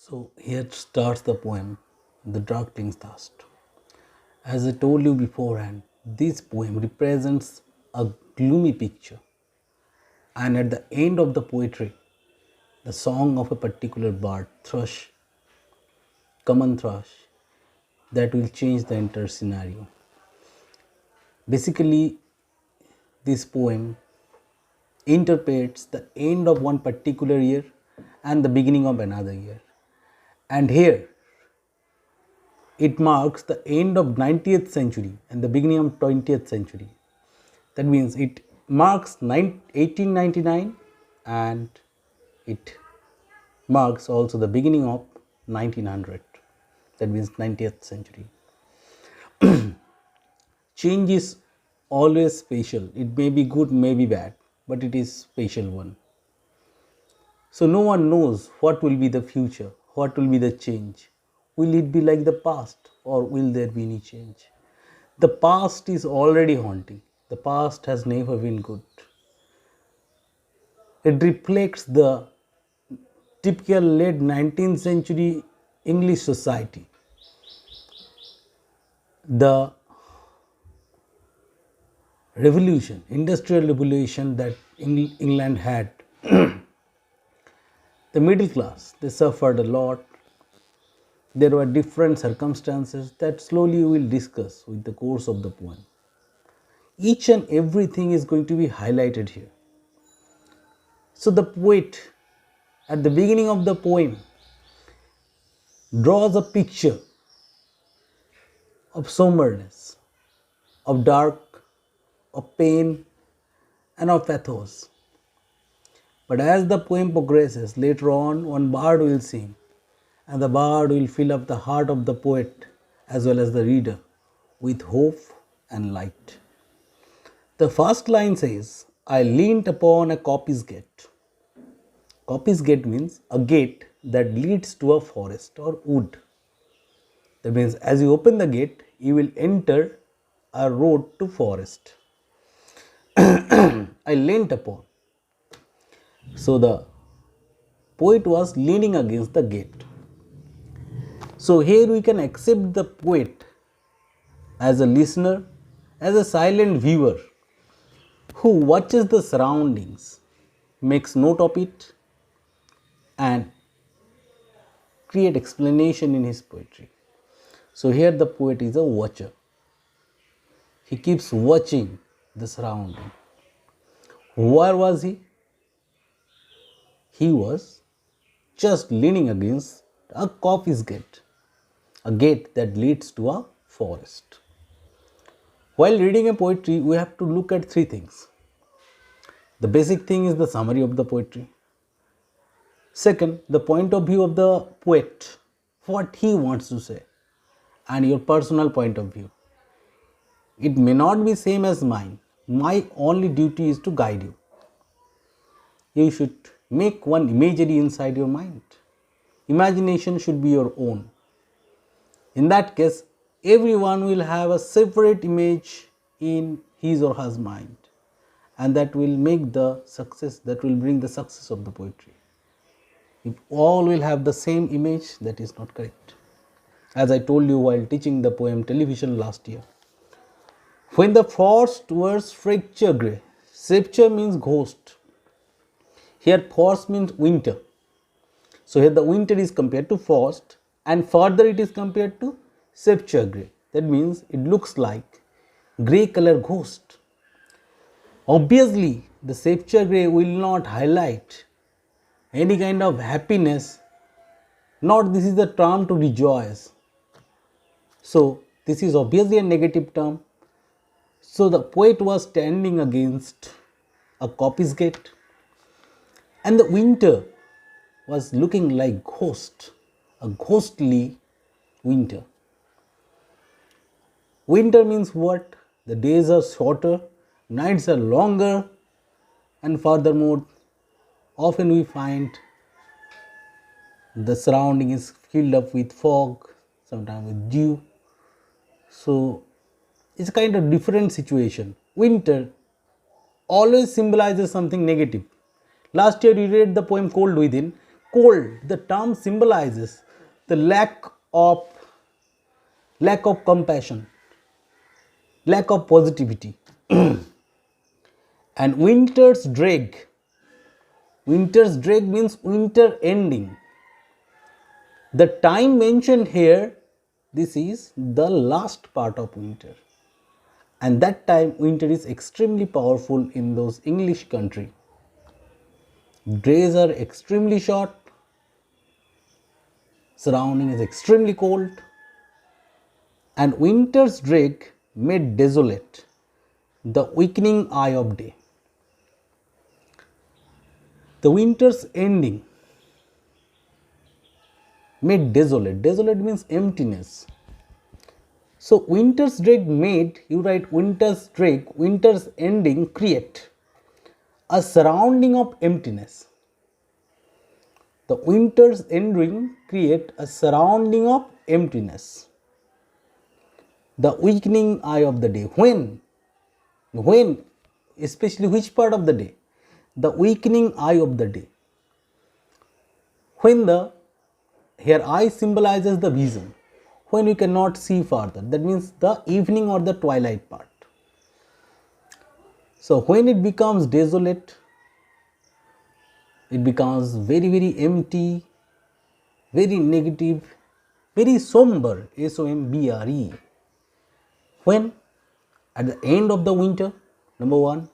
So here starts the poem, The Darkling Trush. As I told you beforehand, this poem represents a gloomy picture, and at the end of the poetry, the song of a particular bird, thrush, common thrush, that will change the entire scenario. Basically, this poem interprets the end of one particular year and the beginning of another year. And here, it marks the end of 19th century and the beginning of 20th century. That means it marks 1899 and it marks also the beginning of 1900. That means 20th century. Change is always special. It may be good, may be bad, but it is special one. So no one knows what will be the future, what will be the change. Will it be like the past or will there be any change? The past is already haunting. The past has never been good. It reflects the typical late 19th century English society. The revolution, industrial revolution that England had. The middle class, they suffered a lot. There were different circumstances that slowly we will discuss with the course of the poem. Each and everything is going to be highlighted here. So the poet, at the beginning of the poem, draws a picture of somberness, of dark, of pain, and of pathos. But as the poem progresses, later on, one bird will sing, and the bird will fill up the heart of the poet as well as the reader with hope and light. The first line says, I leaned upon a coppice gate. Coppice gate means a gate that leads to a forest or wood. That means as you open the gate, you will enter a road to forest. I leaned upon. So the poet was leaning against the gate. So here we can accept the poet as a listener, as a silent viewer who watches the surroundings, makes note of it, and create explanation in his poetry. So here the poet is a watcher. He keeps watching the surrounding. Where was he? He was just leaning against a coppice gate, a gate that leads to a forest. While reading a poetry, we have to look at three things. The basic thing is the summary of the poetry. Second, the point of view of the poet, what he wants to say, and your personal point of view. It may not be same as mine. My only duty is to guide you. You should make one imagery inside your mind. Imagination should be your own. In that case, everyone will have a separate image in his or her mind, and that will make the success, that will bring the success of the poetry. If all will have the same image, that is not correct. As I told you while teaching the poem Television last year, when the forest was fracture grey, fracture means ghost. Here forest means winter. So here the winter is compared to frost, and further it is compared to sepia grey. That means it looks like grey color ghost. Obviously, the sepia grey will not highlight any kind of happiness, not this is the term to rejoice. So this is obviously a negative term. So the poet was standing against a coppice gate, and the winter was looking like ghost, a ghostly winter. Winter means what? The days are shorter, nights are longer, and furthermore, often we find the surrounding is filled up with fog, sometimes with dew. So it's a kind of different situation. Winter always symbolizes something negative. Last year we read the poem Cold Within. cold. The term symbolizes the lack of compassion, lack of positivity. And winter's drag means winter ending. The time mentioned here, this is the last part of winter, and that time winter is extremely powerful in those English country. Days are extremely short, surrounding is extremely cold, and winter's drag made desolate the weakening eye of day. The winter's ending made desolate. Desolate means emptiness. So winter's drag made, you write winter's drag, winter's ending create a surrounding of emptiness. The winter's ending create a surrounding of emptiness. The weakening eye of the day. When, especially which part of the day? The weakening eye of the day. When the, here eye symbolizes the vision. When we cannot see further, that means the evening or the twilight part. So when it becomes desolate, it becomes very, very empty, very negative, very somber, S-O-M-B-R-E. When at the end of the winter, number one.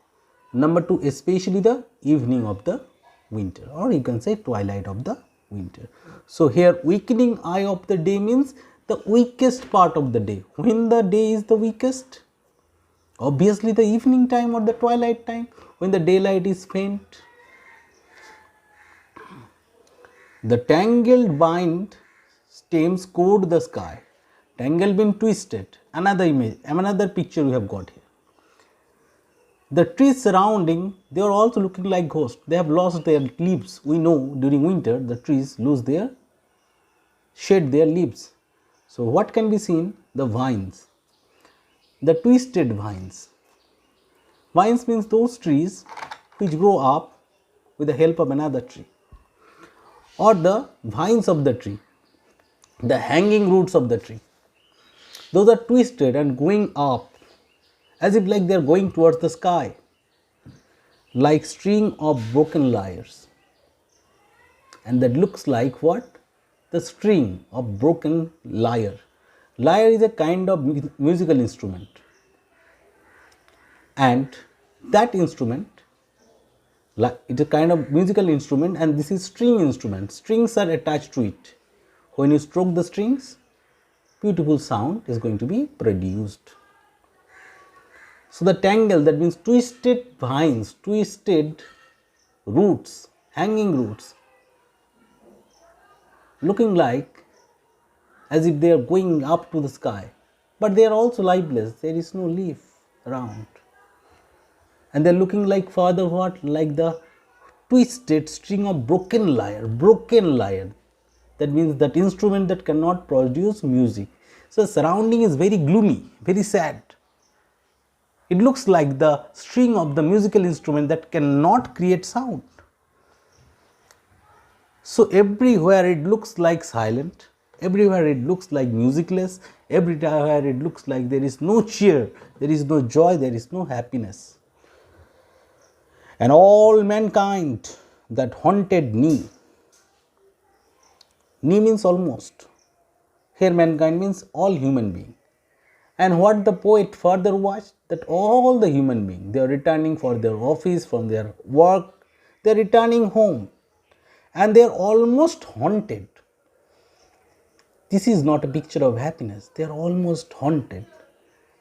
Number two, especially the evening of the winter, or you can say twilight of the winter. So here weakening eye of the day means the weakest part of the day. When the day is the weakest? Obviously the evening time or the twilight time, when the daylight is faint. The tangled vine stems covered the sky. Tangled been twisted. Another image, another picture we have got here. The trees surrounding, they are also looking like ghosts. They have lost their leaves. We know during winter the trees shed their leaves. So what can be seen? The vines, the twisted vines. Vines means those trees which grow up with the help of another tree, or the vines of the tree, the hanging roots of the tree. Those are twisted and going up as if like they are going towards the sky, like string of broken lyres. And that looks like what? The string of broken lyre. Lyre is a kind of musical instrument, and that instrument, it's a kind of musical instrument, and this is string instrument. Strings are attached to it. When you stroke the strings, beautiful sound is going to be produced. So the tangle, that means twisted vines, twisted roots, hanging roots, looking like as if they are going up to the sky, but they are also lifeless. There is no leaf around, and they are looking like further what? Like the twisted string of broken lyre. Broken lyre, that means that instrument that cannot produce music. So surrounding is very gloomy, very sad. It looks like the string of the musical instrument that cannot create sound. So everywhere it looks like silent, everywhere it looks like musicless, everywhere it looks like there is no cheer, there is no joy, there is no happiness. And all mankind that haunted me. Me means almost. Here mankind means all human beings. And what the poet further watched, that all the human beings, they are returning for their office, from their work, they are returning home, and they are almost haunted. This is not a picture of happiness. They are almost haunted,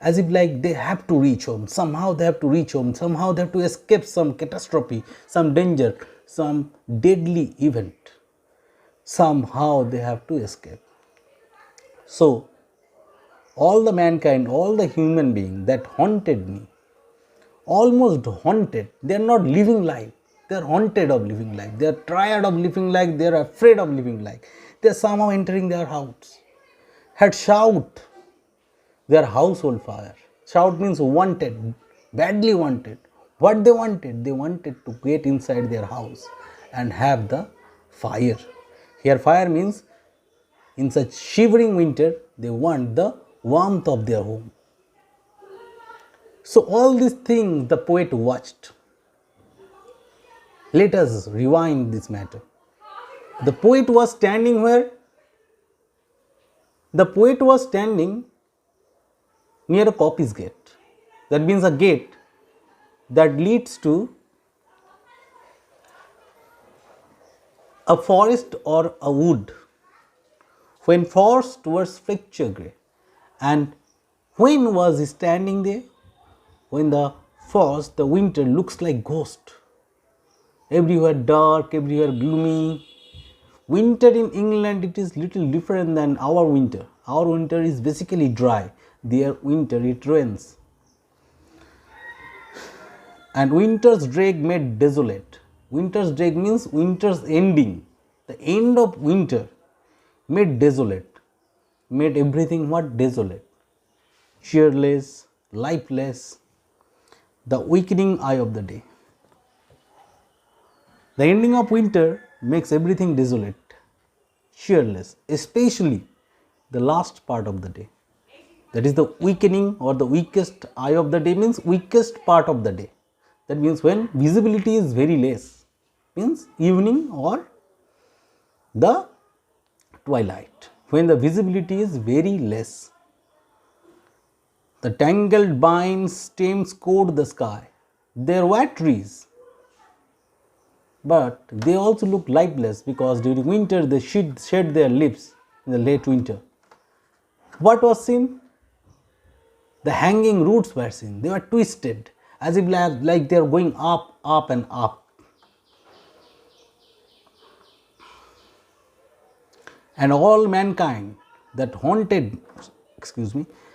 as if like they have to reach home. Somehow they have to reach home. Somehow they have to escape some catastrophe, some danger, some deadly event. Somehow they have to escape. So all the mankind, all the human beings that haunted me, almost haunted, they are not living life, they are haunted of living life, they are tired of living life, they are afraid of living life. They are somehow entering their house, had shout their household fire. Shout means wanted, badly wanted. What they wanted? They wanted to get inside their house and have the fire. Here fire means in such shivering winter they want the warmth of their home. So all these things the poet watched. Let us rewind this matter. The poet was standing where? The poet was standing near a coppice gate. That means a gate that leads to a forest or a wood. When forced towards fracture grey. And when was he standing there? When the frost, the winter looks like ghost. Everywhere dark, everywhere gloomy. Winter in England, it is little different than our winter. Our winter is basically dry. Their winter, it rains. And winter's drag made desolate. Winter's drag means winter's ending. The end of winter made desolate. Made everything what? Desolate. Cheerless, lifeless. The weakening eye of the day. The ending of winter makes everything desolate, cheerless, especially the last part of the day. That is the weakening or the weakest eye of the day means weakest part of the day. That means when visibility is very less, means evening or the twilight. When the visibility is very less. The tangled vines stems coat the sky. There were trees, but they also look lifeless because during winter they shed their leaves in the late winter. What was seen? The hanging roots were seen. They were twisted as if like they are going up, up and up. And all mankind that haunted,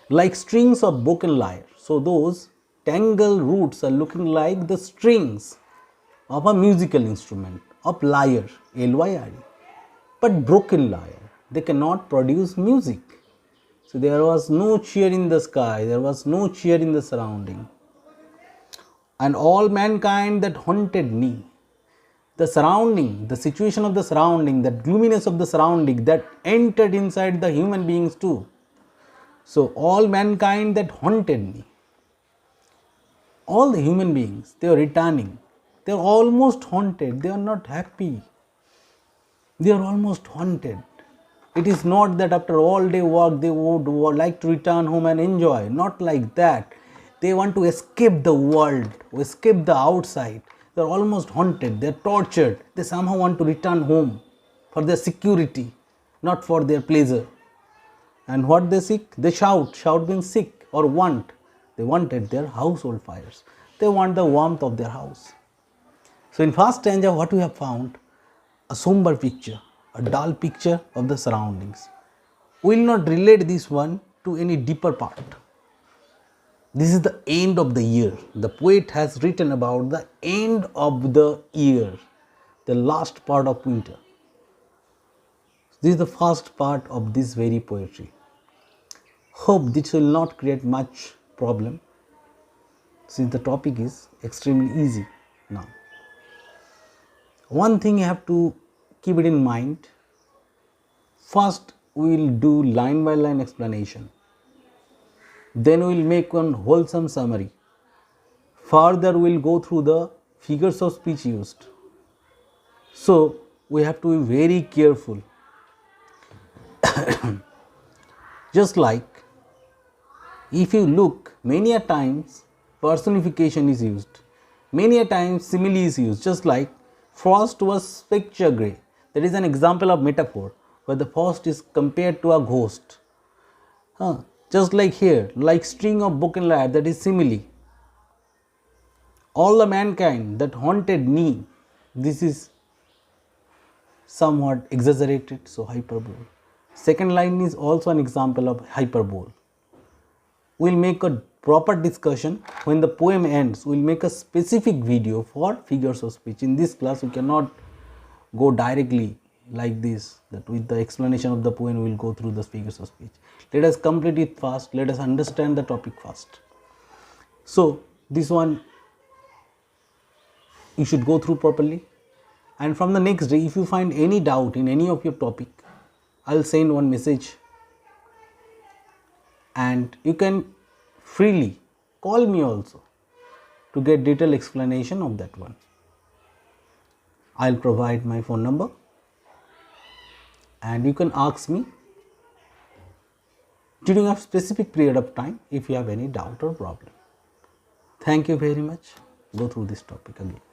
like strings of broken lyre. So those tangled roots are looking like the strings of a musical instrument, of lyre, L-Y-R-E, but broken lyre. They cannot produce music. So there was no cheer in the sky, there was no cheer in the surrounding. And all mankind that haunted me, the surrounding, the situation of the surrounding, that gloominess of the surrounding that entered inside the human beings too. So all mankind that haunted me, all the human beings, they are returning. They are almost haunted. They are not happy. They are almost haunted. It is not that after all day work they would like to return home and enjoy. Not like that. They want to escape the world, escape the outside. They are almost haunted. They are tortured. They somehow want to return home for their security, not for their pleasure. And what they seek? They shout. Shout means seek or want. They wanted their household fires. They want the warmth of their house. So in first stanza, what we have found? A somber picture, a dull picture of the surroundings. We will not relate this one to any deeper part. This is the end of the year. The poet has written about the end of the year, the last part of winter. This is the first part of this very poetry. Hope this will not create much problem since the topic is extremely easy now. One thing you have to keep it in mind. First, we will do line by line explanation. Then we will make one wholesome summary. Further, we will go through the figures of speech used. So, we have to be very careful. Just like if you look, many a times personification is used. Many a times simile is used. Just like frost was spectre grey. That is an example of metaphor where the frost is compared to a ghost. Just like here, like string of broken lyre, that is simile. All the mankind that haunted me, this is somewhat exaggerated, so hyperbole. Second line is also an example of hyperbole. We will make a proper discussion when the poem ends. We will make a specific video for figures of speech. In this class, we cannot go directly like this, that with the explanation of the poem we will go through the figures of speech. Let us complete it fast. Let us understand the topic first. So this one you should go through properly, And from the next day, if you find any doubt in any of your topic, I'll send one message and you can freely call me also to get detailed explanation of that one. I'll provide my phone number and you can ask me during a specific period of time if you have any doubt or problem. Thank you very much. Go through this topic again.